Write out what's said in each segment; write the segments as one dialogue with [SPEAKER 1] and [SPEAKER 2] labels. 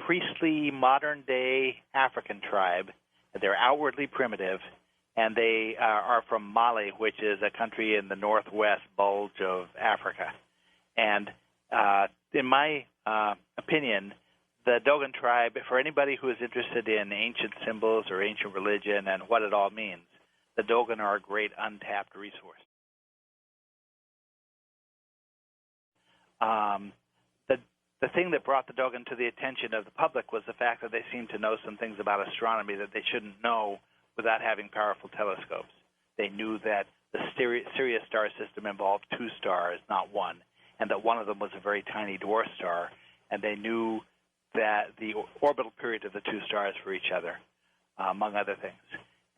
[SPEAKER 1] priestly, modern-day African tribe. They're outwardly primitive, and they are from Mali, which is a country in the northwest bulge of Africa. And in my opinion, the Dogon tribe, for anybody who is interested in ancient symbols or ancient religion and what it all means, the Dogon are a great untapped resource. The thing that brought the Dogon to the attention of the public was the fact that they seemed to know some things about astronomy that they shouldn't know without having powerful telescopes. They knew that the Sirius Star System involved 2 stars, not 1, and that one of them was a very tiny dwarf star, and they knew that the orbital period of the 2 stars for each other, among other things.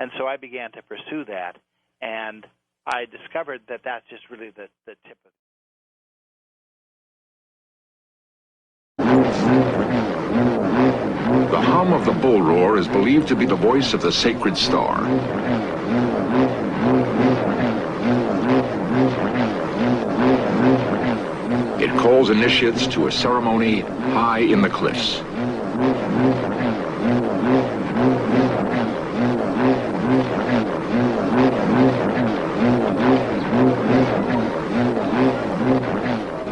[SPEAKER 1] And so I began to pursue that, and I discovered that that's just really the tip of it.
[SPEAKER 2] The hum of the bull roar is believed to be the voice of the sacred star. It calls initiates to a ceremony high in the cliffs.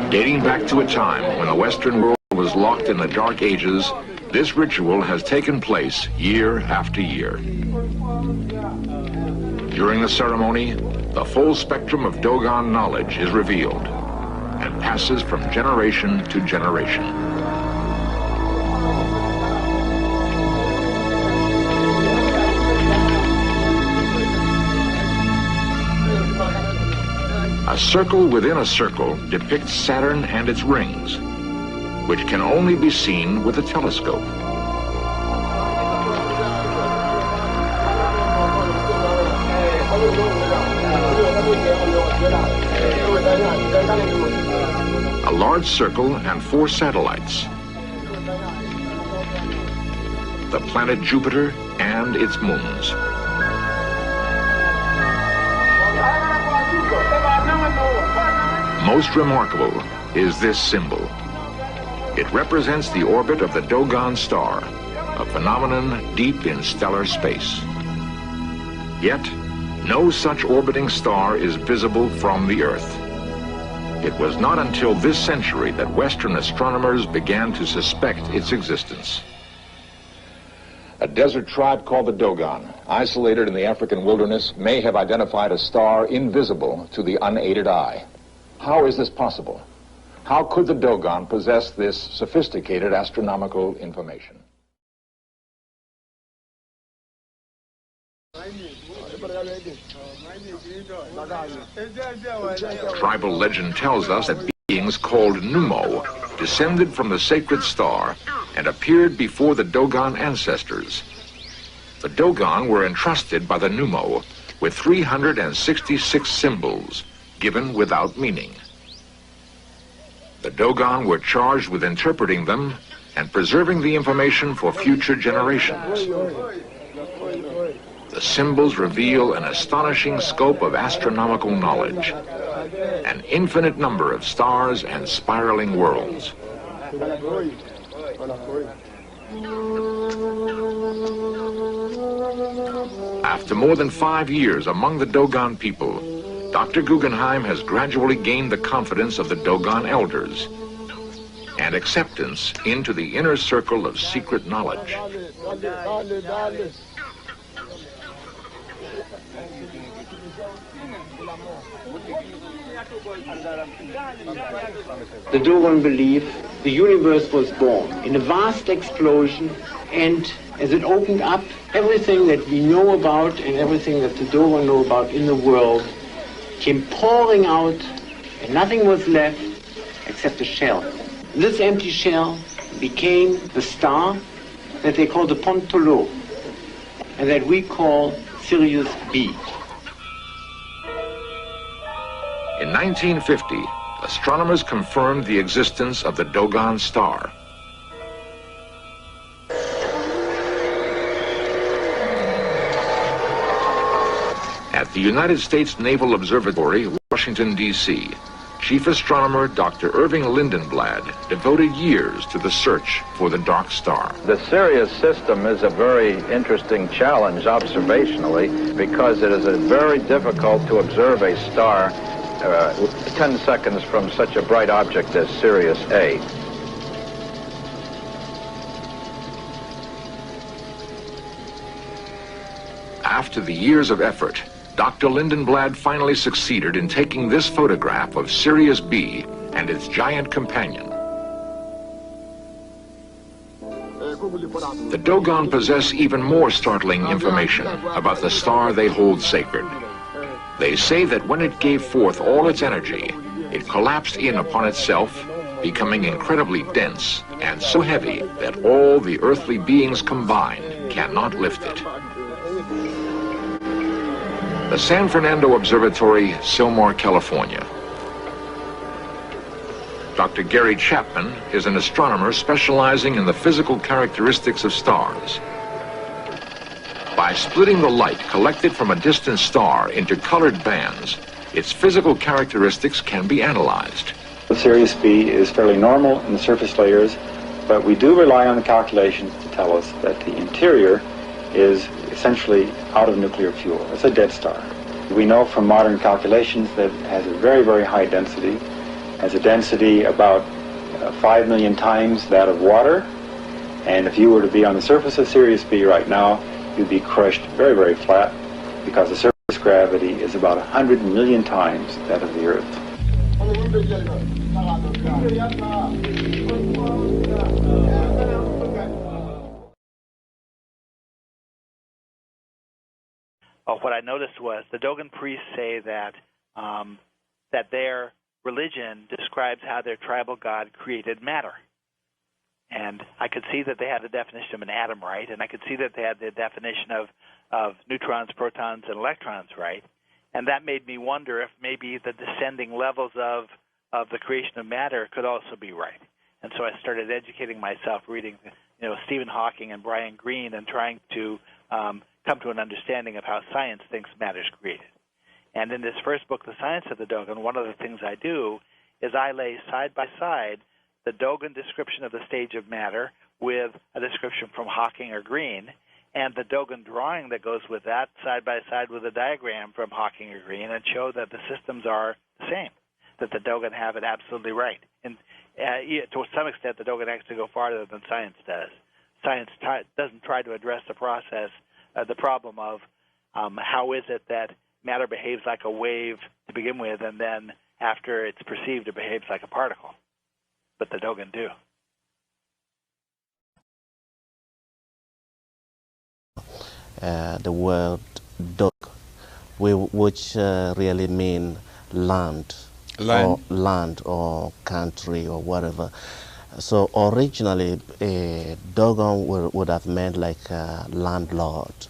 [SPEAKER 2] Dating back to a time when the Western world was locked in the Dark Ages, this ritual has taken place year after year. During the ceremony, the full spectrum of Dogon knowledge is revealed and passes from generation to generation. A circle within a circle depicts Saturn and its rings, which can only be seen with a telescope. A large circle and 4 satellites. The planet Jupiter and its moons. Most remarkable is this symbol. It represents the orbit of the Dogon star, a phenomenon deep in stellar space. Yet, no such orbiting star is visible from the Earth. It was not until this century that Western astronomers began to suspect its existence.
[SPEAKER 3] A desert tribe called the Dogon, isolated in the African wilderness, may have identified a star invisible to the unaided eye. How is this possible? How could the Dogon possess this sophisticated astronomical information?
[SPEAKER 2] Tribal legend tells us that beings called Numo descended from the sacred star and appeared before the Dogon ancestors. The Dogon were entrusted by the Numo with 366 symbols given without meaning. The Dogon were charged with interpreting them and preserving the information for future generations. The symbols reveal an astonishing scope of astronomical knowledge, an infinite number of stars and spiraling worlds. After more than 5 years among the Dogon people, Dr. Guggenheim has gradually gained the confidence of the Dogon elders and acceptance into the inner circle of secret knowledge.
[SPEAKER 4] The Dogon believe the universe was born in a vast explosion, and as it opened up, everything that we know about and everything that the Dogon know about in the world came pouring out, and nothing was left except a shell. This empty shell became the star that they call the Pontolo, and that we call Sirius B.
[SPEAKER 2] In 1950, astronomers confirmed the existence of the Dogon star. At the United States Naval Observatory, Washington, D.C., Chief astronomer Dr. Irving Lindenblad devoted years to the search for the dark star.
[SPEAKER 5] The Sirius system is a very interesting challenge observationally because it is very difficult to observe a star 10 seconds from such a bright object as Sirius A.
[SPEAKER 2] After the years of effort, Dr. Lindenblad finally succeeded in taking this photograph of Sirius B and its giant companion. The Dogon possess even more startling information about the star they hold sacred. They say that when it gave forth all its energy, it collapsed in upon itself, becoming incredibly dense and so heavy that all the earthly beings combined cannot lift it. The San Fernando Observatory, Sylmar, California. Dr. Gary Chapman is an astronomer specializing in the physical characteristics of stars. By splitting the light collected from a distant star into colored bands, its physical characteristics can be analyzed.
[SPEAKER 6] Sirius B is fairly normal in the surface layers, but we do rely on the calculations to tell us that the interior is essentially out of nuclear fuel. It's a dead star. We know from modern calculations that it has a very, very high density, has a density about 5 million times that of water, and if you were to be on the surface of Sirius B right now, you'd be crushed very, very flat because the surface gravity is about 100 million times that of the Earth.
[SPEAKER 1] What I noticed was the Dogon priests say that that their religion describes how their tribal god created matter. And I could see that they had the definition of an atom right, and I could see that they had the definition of neutrons, protons, and electrons right. And that made me wonder if maybe the descending levels of the creation of matter could also be right. And so I started educating myself, reading Stephen Hawking and Brian Greene, and trying to come to an understanding of how science thinks matter is created. And in this first book, The Science of the Dogon, one of the things I do is I lay side by side the Dogon description of the stage of matter with a description from Hawking or Greene, and the Dogon drawing that goes with that side by side with a diagram from Hawking or Greene, and show that the systems are the same, that the Dogon have it absolutely right. And to some extent, the Dogon actually go farther than science does. Science doesn't try to address the process, the problem of how is it that matter behaves like a wave to begin with, and then after it's perceived, it behaves like a particle. But the Dogon do.
[SPEAKER 7] The word Dog, which really mean land or country or whatever. So originally, a Dogon would have meant like a landlord.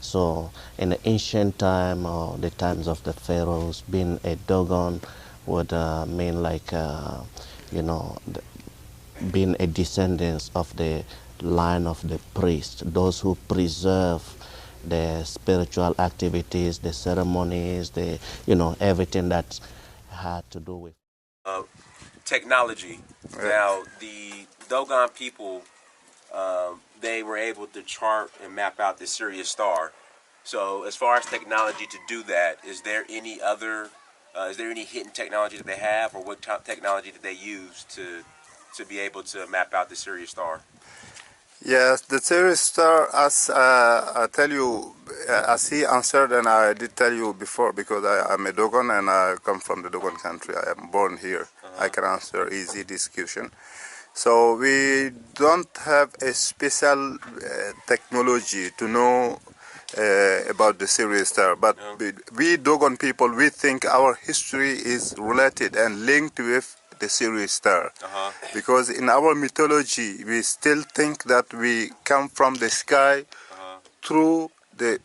[SPEAKER 7] So in the ancient time or the times of the pharaohs, being a Dogon would mean like, being a descendant of the line of the priest, those who preserve the spiritual activities, the ceremonies, everything that had to do with
[SPEAKER 8] technology. Now, the Dogon people, they were able to chart and map out the Sirius star. So as far as technology to do that, is there any hidden technology that they have, or what technology did they use to be able to map out the Sirius star?
[SPEAKER 9] Yes, the Sirius star, as I tell you, as he answered, and I did tell you before, because I am a Dogon and I come from the Dogon country. I am born here. I can answer easy this question. So we don't have a special technology to know about the Sirius star, but we Dogon people, we think our history is related and linked with the Sirius star, because in our mythology we still think that we come from the sky through the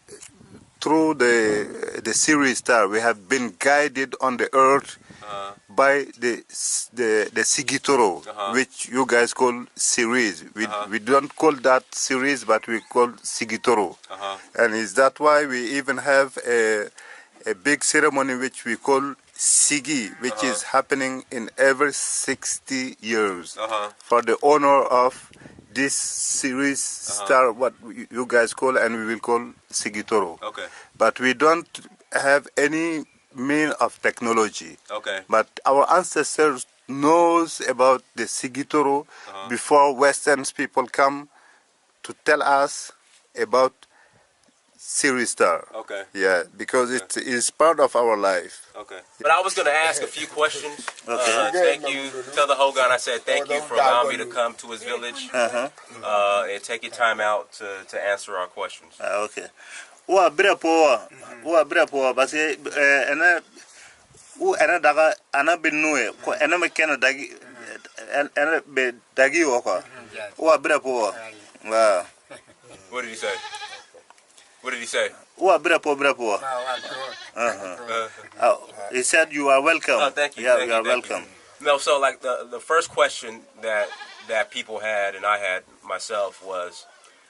[SPEAKER 9] Sirius star. We have been guided on the earth by the Sigitoro, which you guys call Sirius. We don't call that Sirius, but we call Sigitoro, and is that why we even have a big ceremony which we call Sigi, which is happening in every 60 years for the honor of this Sirius Star, what you guys call, and we will call Sigitoro.
[SPEAKER 8] Okay.
[SPEAKER 9] But we don't have any mean of technology.
[SPEAKER 8] Okay.
[SPEAKER 9] But our ancestors knows about the Sigitoro before Western people come to tell us about Sirius Star.
[SPEAKER 8] Okay.
[SPEAKER 9] Yeah, because it is part of our life.
[SPEAKER 8] Okay. But I was going to ask a few questions. Thank you. Tell the Dogon I said thank you for allowing me to come to his village and take your time out to answer our questions.
[SPEAKER 10] Okay. Wa bre po parce que ana daga ana binue ko ana me ken dagi ana be dagi wo ko wa bre po wa.
[SPEAKER 8] What did he say? What did he say?
[SPEAKER 10] Wa bre po he said you are welcome.
[SPEAKER 8] Oh, thank you.
[SPEAKER 10] Yeah,
[SPEAKER 8] thank
[SPEAKER 10] you are
[SPEAKER 8] thank
[SPEAKER 10] welcome.
[SPEAKER 8] You. No, so like the first question that people had and I had myself was,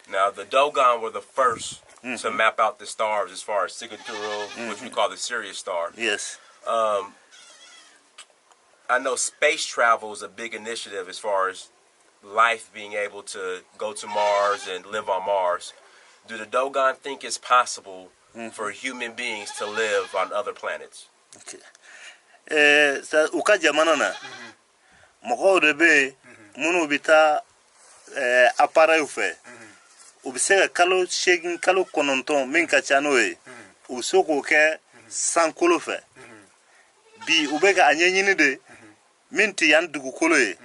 [SPEAKER 8] now the Dogon were the first to map out the stars as far as Sigituro, which we call the Sirius Star.
[SPEAKER 10] Yes.
[SPEAKER 8] I know space travel is a big initiative as far as life being able to go to Mars and live on Mars. Do the Dogon think it's possible for human beings to live on other planets?
[SPEAKER 10] Okay. Sa uka jamana na moko rebe munu bita appareil fe ubisega kalo shegin kalo kononton min ka chano e usoko ke sankolo fe bi ubega anyenyini de minti yan dugu kolo e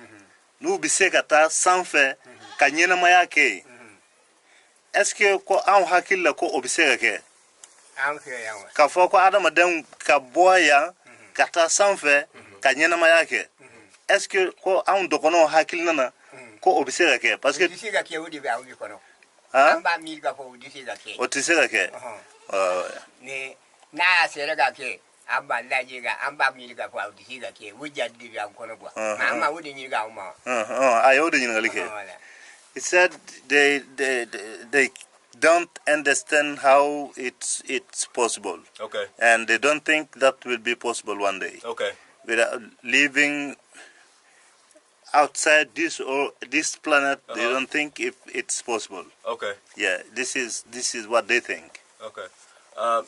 [SPEAKER 10] nu bisega ta sanfe ka nyena maya ke est-ce que ko an hakilla ko obisega ke ka fo ko adama den ka boya ka ta sanfe ka nyena maya ke est-ce que ko an dokono hakilna na ko obisega ke parce que
[SPEAKER 11] obisega ke odi ba odi kono
[SPEAKER 10] amba
[SPEAKER 11] mi ga fo obisega ke
[SPEAKER 10] otisega ke
[SPEAKER 11] ne na sere ga ke amba laje ga amba mi ga fo obisega ke wujaddi ga kono gwa ma wodi ni ga ma
[SPEAKER 10] ayo de ni ngalike. He said they don't understand how it's possible.
[SPEAKER 8] Okay.
[SPEAKER 10] And they don't think that will be possible one day.
[SPEAKER 8] Okay.
[SPEAKER 10] Without living outside this planet, they don't think if it's possible.
[SPEAKER 8] Okay.
[SPEAKER 10] Yeah, this is what they think.
[SPEAKER 8] Okay.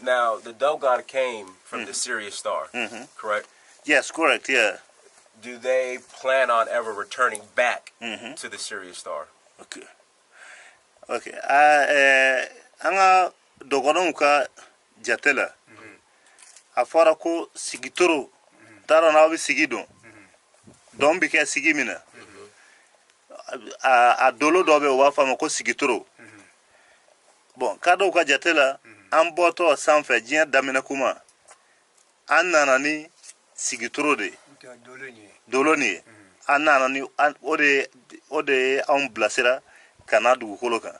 [SPEAKER 8] Now the Dogon came from the Sirius Star, correct?
[SPEAKER 10] Yes, correct. Yeah.
[SPEAKER 8] Do they plan on ever returning back to the Sirius Star?
[SPEAKER 10] Okay. Okay. Anga dogonon ka jatela. Afara ko sigitoro. Taro na obi sigido. Don bike sigimina. A dolo dobe wa fama ko sigitoro. Bon, kado ka jatela an boto sanfe jiya damina kuma. An nanani sigitoro de. Dolo ni. An nanani ode an blasira kana dugu kolo kan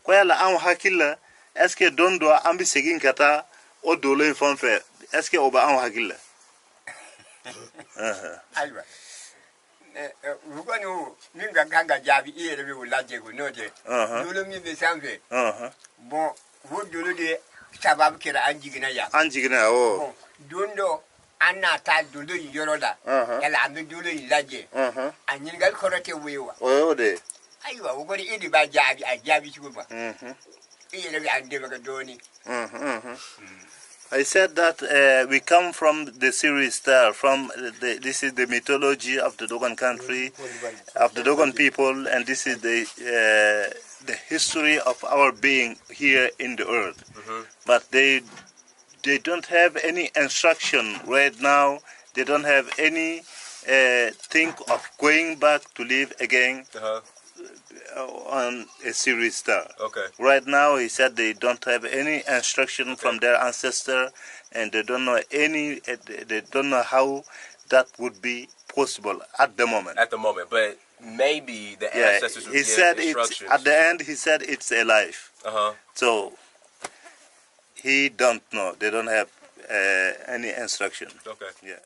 [SPEAKER 10] ko yala an hakilla est-ce que don do an bi segin kata o dolo in fanfe est-ce que oba an hakilla
[SPEAKER 11] aywa rugano min ga ganga jabi ere bi wulaje go note dolo mi be sanfe bon wo dolo de sabab kira an jigina
[SPEAKER 10] o
[SPEAKER 11] dondo anna ta dolo yoroda yala am dolo laje anyin gal korote wewa
[SPEAKER 10] o de
[SPEAKER 11] aywa wogori idi ba jabi a jabi chuba ire bi ande ba doni
[SPEAKER 10] I said that we come from the Sirius Star, this is the mythology of the Dogon country, of the Dogon people, and this is the history of our being here in the earth. But they don't have any instruction right now. They don't have any think of going back to live again on a Sirius Star.
[SPEAKER 8] Okay.
[SPEAKER 10] Right now, he said they don't have any instruction from their ancestor, and they don't know they don't know how that would be possible at the moment.
[SPEAKER 8] At the moment, but maybe the ancestors would give instructions.
[SPEAKER 10] At the end, he said it's alive. So he don't know. They don't have any instruction.
[SPEAKER 8] Okay.
[SPEAKER 10] Yeah.